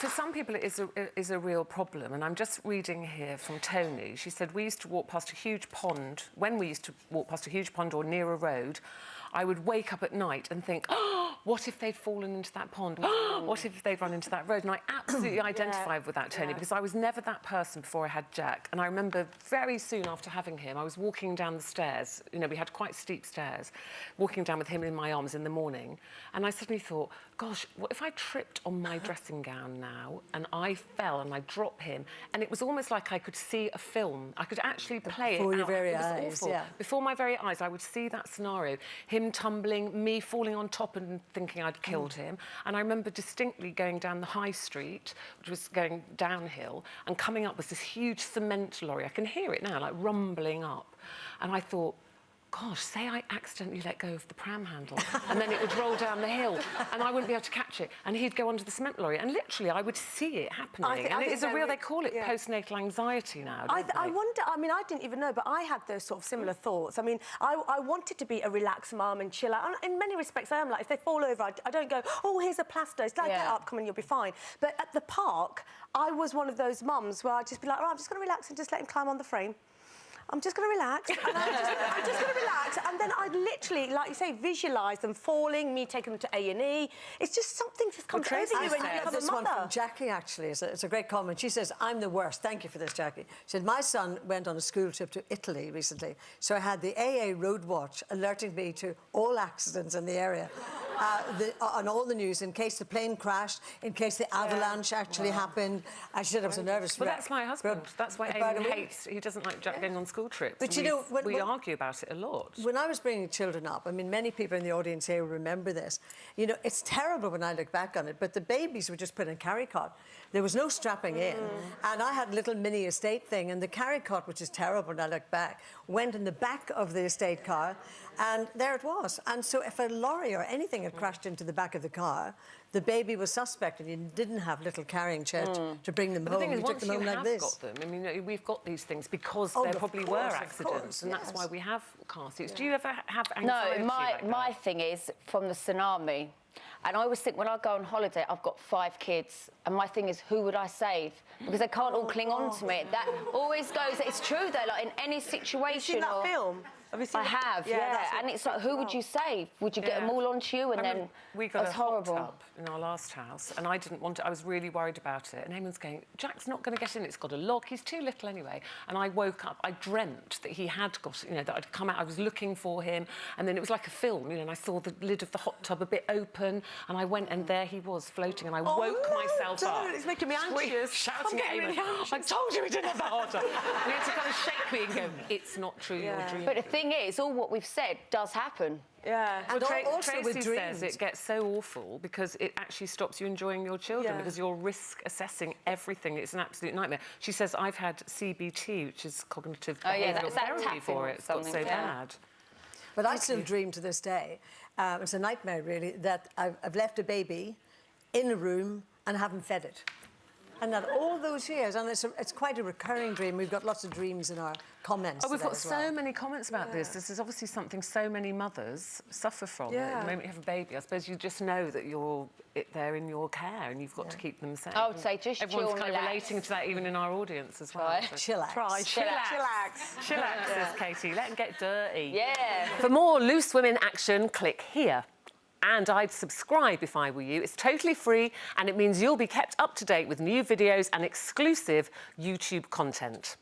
for some people it is a real problem, and I'm just reading here from Tony. She said, we used to walk past a huge pond. When we used to walk past a huge pond or near a road, I would wake up at night and think, oh, what if they'd fallen into that pond? What if they'd run into that road? And I absolutely identified with that, Tony, because I was never that person before I had Jack. And I remember very soon after having him, I was walking down the stairs. You know, we had quite steep stairs, walking down with him in my arms in the morning. And I suddenly thought, gosh, what if I tripped on my dressing gown now and I fell and I dropped him? And it was almost like I could see a film. I could actually play it before your out. very It was eyes, awful. yeah. Before my very eyes, I would see that scenario. Him tumbling, me falling on top and thinking I'd killed him. And I remember distinctly going down the high street, which was going downhill, and coming up was this huge cement lorry. I can hear it now, like rumbling up. And I thought, gosh, say I accidentally let go of the pram handle and then it would roll down the hill and I wouldn't be able to catch it and he'd go under the cement lorry and literally I would see it happening. And it is a real, they call it postnatal anxiety now, don't they? I wonder, I mean, I didn't even know, but I had those sort of similar thoughts. I mean, I wanted to be a relaxed mum and chill out. And in many respects, I am like, if they fall over, I don't go, oh, here's a plaster. It's like, get up, come on, you'll be fine. But at the park, I was one of those mums where I'd just be like, oh, I'm just going to relax and just let him climb on the frame. I'm just going to relax, and I'm just going to relax, and then I literally, like you say, visualise them falling, me taking them to A&E. It's just something just comes over you when you become a this one mother. from Jackie, actually. It's a great comment. She says, I'm the worst. Thank you for this, Jackie. She said, my son went on a school trip to Italy recently, so I had the AA Road Watch alerting me to all accidents in the area. On all the news, in case the plane crashed, in case the avalanche actually happened. She said I was a nervous wreck. Well, that's my husband. That's why Eamon hates, he doesn't like Jack going on school trips. But you know, we argue about it a lot. When I was bringing children up, I mean, many people in the audience here will remember this. You know, it's terrible when I look back on it, but the babies were just put in carry cot. There was no strapping in. And I had a little mini estate thing, and the carry cot, which is terrible when I look back, went in the back of the estate car, and there it was. And so if a lorry or anything had crashed into the back of the car, the baby was suspect, and you didn't have little carrying shed to bring them home. The thing is, you took them home like this. Got them, I mean, we've got these things because there probably were accidents, and that's why we have car seats. Do you ever have anxiety? No, like my thing is from the tsunami. And I always think when I go on holiday, I've got 5 kids, and my thing is, who would I save? Because they can't all cling on to me. That always goes. It's true though. Like in any situation. Have you seen that film? Have you seen I have, yeah. And it's like, who would you save? Would you get them all onto you? And then we got a horrible. hot tub in our last house, and I didn't want it. I was really worried about it. And Eamon's going, Jack's not going to get in. It's got a lock. He's too little anyway. And I woke up. I dreamt that he had got, you know, that I'd come out. I was looking for him, and then it was like a film, you know. And I saw the lid of the hot tub a bit open, and I went, and there he was floating, and I woke myself up. It's making me anxious. Shouting at Eamon, I told you we didn't have that hot tub. And he had to kind of shake me and go, it's not true. You're dreaming. But the thing is, all what we've said does happen. Yeah. And also Tracy with dreams. says it gets so awful because it actually stops you enjoying your children because you're risk assessing everything. It's an absolute nightmare. She says, I've had CBT, which is cognitive behavioural therapy for it. It's got so bad. But I still dream to this day. It's a nightmare, really, that I've left a baby in a room and haven't fed it. And that all those years, and it's quite a recurring dream. We've got lots of dreams in our comments. Oh, we've got so well. many comments about this. This is obviously something so many mothers suffer from. Yeah. The moment you have a baby, I suppose you just know that they're in your care and you've got to keep them safe. I would say just everyone's chill, kind relax. of relating to that even in our audience as well. Chillax. Chillax, says Katie. Let them get dirty. Yeah. For more Loose Women action, click here. And I'd subscribe if I were you. It's totally free, and it means you'll be kept up to date with new videos and exclusive YouTube content.